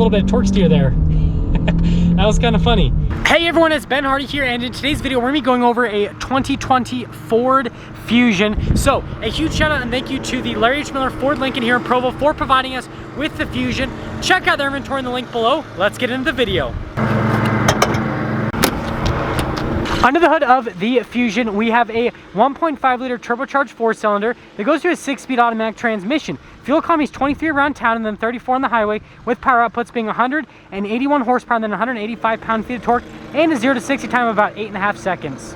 little bit of torque steer there. That was kind of funny. Hey everyone, it's Ben Hardy here, and in today's video we're gonna be going over a 2020 Ford Fusion. So a huge shout out and thank you to the Larry H. Miller Ford Lincoln here in Provo for providing us with the Fusion. Check out their inventory in the link below. Let's get into the video. Under the hood of the Fusion, we have a 1.5 liter turbocharged 4-cylinder that goes through a 6-speed automatic transmission. Fuel economy is 23 around town and then 34 on the highway, with power outputs being 181 horsepower and then 185 pound-feet of torque, and a 0 to 60 time of about 8.5 seconds.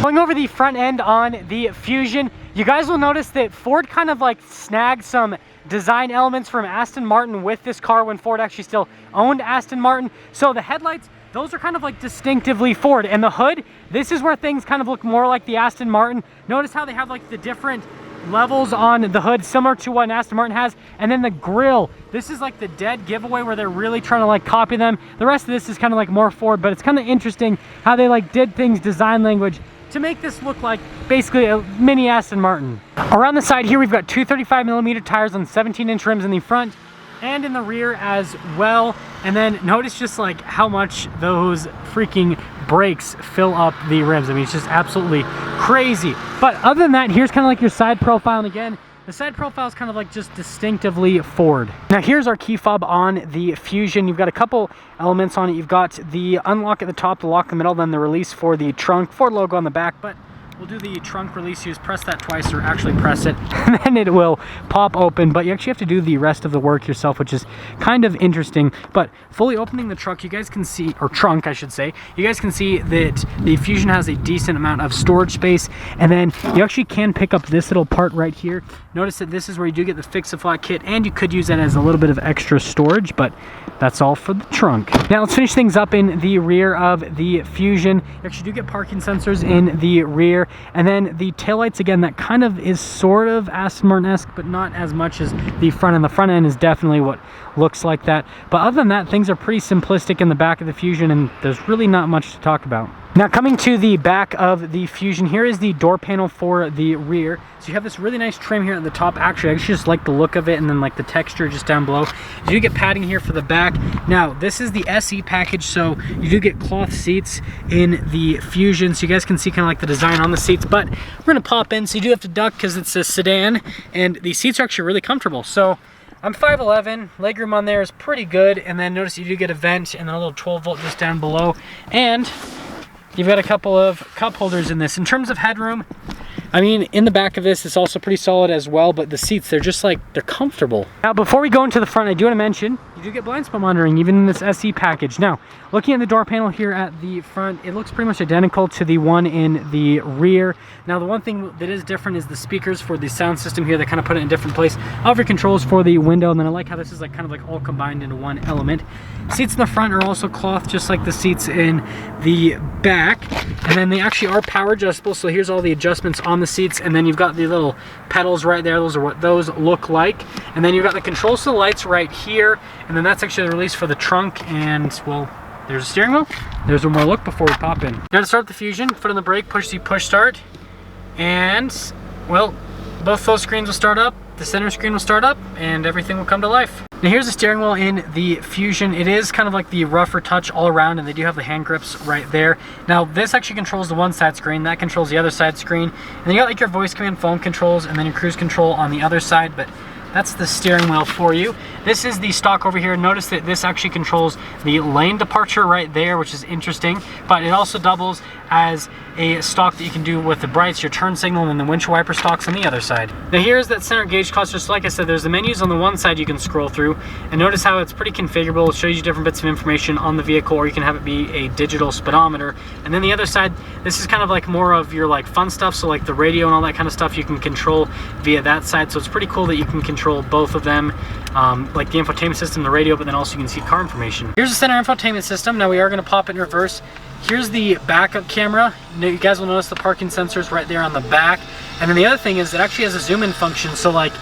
Going over the front end on the Fusion, you guys will notice that Ford kind of like snagged some design elements from Aston Martin with this car when Ford actually still owned Aston Martin. So the headlights, those are kind of like distinctively Ford, and the hood, this is where things kind of look more like the Aston Martin. Notice how they have like the different levels on the hood similar to what an Aston Martin has, and then the grille, this is like the dead giveaway where they're really trying to like copy them. The rest of this is kind of like more Ford, but it's kind of interesting how they like did things design language to make this look like basically a mini Aston Martin. Around the side here we've got two 35mm tires on 17-inch rims in the front and in the rear as well. And then notice just like how much those freaking brakes fill up the rims. I mean, it's just absolutely crazy. But other than that, here's kind of like your side profile. And again, the side profile is kind of like just distinctively Ford. Now here's our key fob on the Fusion. You've got a couple elements on it. You've got the unlock at the top, the lock in the middle, then the release for the trunk, Ford logo on the back. But we'll do the trunk release. You just press that twice, or actually press it, and then it will pop open. But you actually have to do the rest of the work yourself, which is kind of interesting. But fully opening the truck, you guys can see, or trunk I should say, you guys can see that the Fusion has a decent amount of storage space. And then you actually can pick up this little part right here. Notice that this is where you do get the fix-a-flat kit, and you could use that as a little bit of extra storage, but that's all for the trunk. Now let's finish things up in the rear of the Fusion. You actually do get parking sensors in the rear, and then the taillights, again, that kind of is sort of Aston Martin-esque, but not as much as the front end. The front end is definitely what looks like that. But other than that, things are pretty simplistic in the back of the Fusion, and there's really not much to talk about. Now coming to the back of the Fusion, here is the door panel for the rear. So you have this really nice trim here at the top. Actually, I just like the look of it, and then like the texture just down below. You do get padding here for the back. Now this is the SE package, so you do get cloth seats in the Fusion, so you guys can see kind of like the design on the seats. But we're gonna pop in, so you do have to duck because it's a sedan, and the seats are actually really comfortable. So I'm 5'11", legroom on there is pretty good, and then notice you do get a vent and then a little 12-volt just down below, and you've got a couple of cup holders in this. In terms of headroom, I mean, in the back of this, it's also pretty solid as well, but the seats, they're just like, they're comfortable. Now, before we go into the front, I do want to mention, you do get blind spot monitoring, even in this SE package. Now, looking at the door panel here at the front, it looks pretty much identical to the one in the rear. Now, the one thing that is different is the speakers for the sound system here. They kind of put it in a different place. However, controls for the window, and then I like how this is like kind of like all combined into one element. Seats in the front are also cloth, just like the seats in the back. And then they actually are power adjustable, so here's all the adjustments on the seats, and then you've got the little pedals right there. Those are what those look like. And then you've got the controls to the lights right here, and then that's actually the release for the trunk, and well, there's a steering wheel. There's one more look before we pop in. Now to start the Fusion, foot on the brake, push the push start, and well, both those screens will start up, the center screen will start up, and everything will come to life. Now here's the steering wheel in the Fusion. It is kind of like the rougher touch all around, and they do have the hand grips right there. Now this actually controls the one side screen, that controls the other side screen, and then you got like your voice command, phone controls, and then your cruise control on the other side. But that's the steering wheel for you. This is the stock over here. Notice that this actually controls the lane departure right there, which is interesting, but it also doubles as a stock that you can do with the brights, your turn signal, and the windshield wiper stocks on the other side. Now here's that center gauge cluster. So like I said, there's the menus on the one side you can scroll through, and notice how it's pretty configurable. It shows you different bits of information on the vehicle, or you can have it be a digital speedometer. And then the other side, this is kind of like more of your like fun stuff, so like the radio and all that kind of stuff you can control via that side. So it's pretty cool that you can control both of them, like the infotainment system, the radio, but then also you can see car information. Here's the center infotainment system. Now we are going to pop it in reverse. Here's the backup camera. You guys will notice the parking sensors right there on the back. And then the other thing is it actually has a zoom in function. So like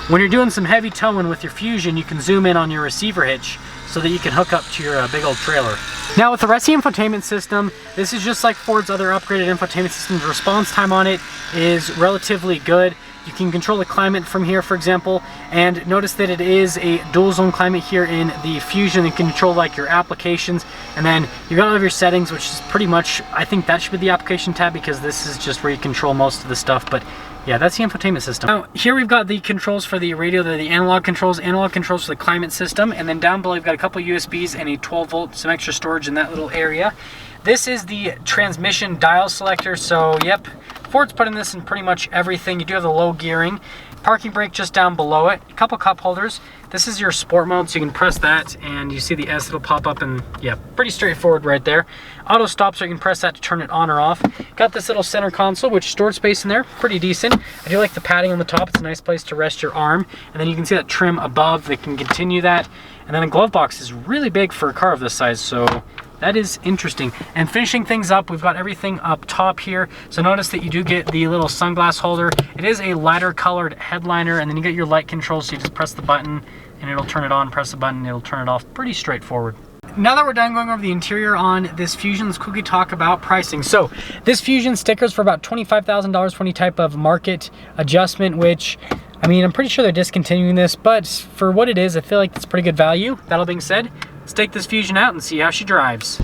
when you're doing some heavy towing with your Fusion, you can zoom in on your receiver hitch so that you can hook up to your big old trailer. Now with the rest of the infotainment system, this is just like Ford's other upgraded infotainment systems. The response time on it is relatively good. You can control the climate from here, for example, and notice that it is a dual zone climate here in the Fusion. You can control like your applications, and then you've got all of your settings, which is pretty much, I think that should be the application tab, because this is just where you control most of the stuff. But yeah, that's the infotainment system. Now, here we've got the controls for the radio. They're the analog controls for the climate system. And then down below, you've got a couple USBs and a 12 volt, some extra storage in that little area. This is the transmission dial selector. So, yep, Ford's putting this in pretty much everything. You do have the low gearing. Parking brake just down below it. A couple cup holders. This is your sport mode, so you can press that and you see the S, it'll pop up, and yeah, pretty straightforward right there. Auto stop, so you can press that to turn it on or off. Got this little center console, which stored space in there, pretty decent. I do like the padding on the top. It's a nice place to rest your arm. And then you can see that trim above. They can continue that. And then the glove box is really big for a car of this size, so that is interesting. And finishing things up, we've got everything up top here. So notice that you do get the little sunglass holder. It is a lighter colored headliner, and then you get your light controls, so you just press the button and it'll turn it on, press the button, it'll turn it off. Pretty straightforward. Now that we're done going over the interior on this Fusion, let's quickly talk about pricing. So this Fusion stickers for about $25,000 for any type of market adjustment, which, I mean, I'm pretty sure they're discontinuing this, but for what it is, I feel like it's pretty good value. That all being said, let's take this Fusion out and see how she drives.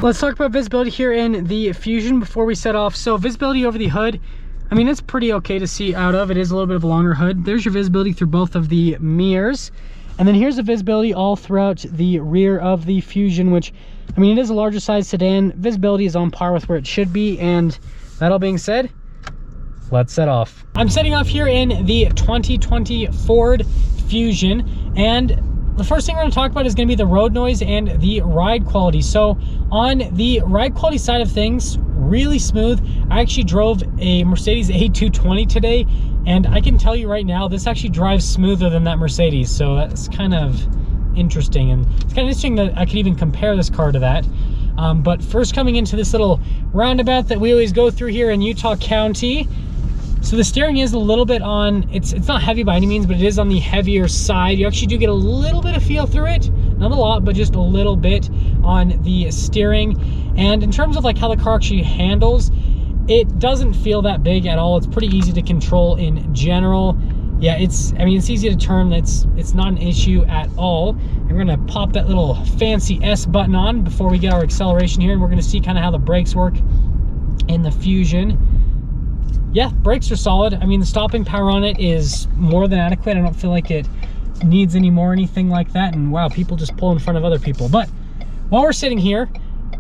Let's talk about visibility here in the Fusion before we set off. So visibility over the hood, I mean, it's pretty okay to see out of. It is a little bit of a longer hood. There's your visibility through both of the mirrors. And then here's the visibility all throughout the rear of the Fusion, which, I mean, it is a larger size sedan. Visibility is on par with where it should be. And that all being said, let's set off. I'm setting off here in the 2020 Ford Fusion, and the first thing we're going to talk about is going to be the road noise and the ride quality. So on the ride quality side of things, really smooth. I actually drove a Mercedes A220 today, and I can tell you right now, this actually drives smoother than that Mercedes. So that's kind of interesting, and it's kind of interesting that I could even compare this car to that. But first, coming into this little roundabout that we always go through here in Utah County. So the steering is a little bit on, it's not heavy by any means, but it is on the heavier side. You actually do get a little bit of feel through it. Not a lot, but just a little bit on the steering. And in terms of like how the car actually handles, it doesn't feel that big at all. It's pretty easy to control in general. Yeah, I mean, it's easy to turn. It's not an issue at all. And we're gonna pop that little fancy S button on before we get our acceleration here, and we're gonna see kind of how the brakes work in the Fusion. Yeah, brakes are solid. I mean, the stopping power on it is more than adequate. I don't feel like it needs any more, anything like that. And wow, people just pull in front of other people. But while we're sitting here,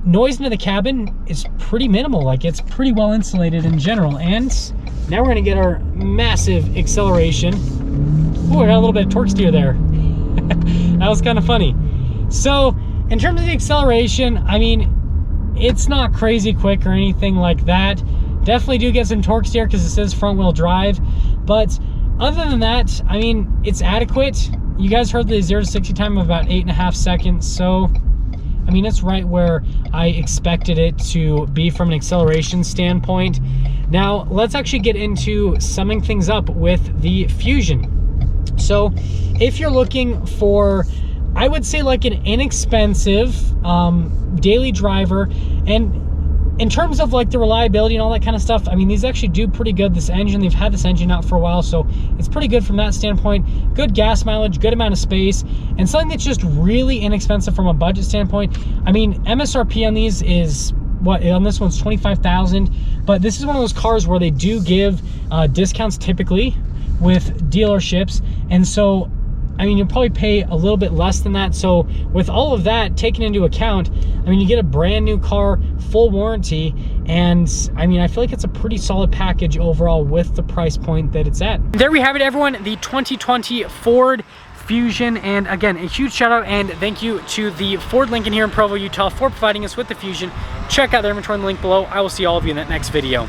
noise into the cabin is pretty minimal. Like, it's pretty well insulated in general. And now we're gonna get our massive acceleration. Ooh, I got a little bit of torque steer there. That was kind of funny. So in terms of the acceleration, I mean, it's not crazy quick or anything like that. Definitely do get some torque steer because it says front wheel drive, but other than that, I mean, it's adequate. You guys heard the 0 to 60 time of about 8.5 seconds, so I mean, it's right where I expected it to be from an acceleration standpoint. Now let's actually get into summing things up with the Fusion. So if you're looking for, I would say, like an inexpensive daily driver, and in terms of like the reliability and all that kind of stuff, I mean, these actually do pretty good. This engine, they've had this engine out for a while, so it's pretty good from that standpoint. Good gas mileage, good amount of space, and something that's just really inexpensive from a budget standpoint. I mean, MSRP on these is, what, on this one's $25,000, but this is one of those cars where they do give discounts typically with dealerships, and so I mean, you'll probably pay a little bit less than that. So with all of that taken into account, I mean, you get a brand new car, full warranty, and I mean, I feel like it's a pretty solid package overall with the price point that it's at. There we have it, everyone, the 2020 Ford Fusion. And again, a huge shout out and thank you to the Ford Lincoln here in Provo, Utah for providing us with the Fusion. Check out their inventory in the link below. I will see all of you in that next video.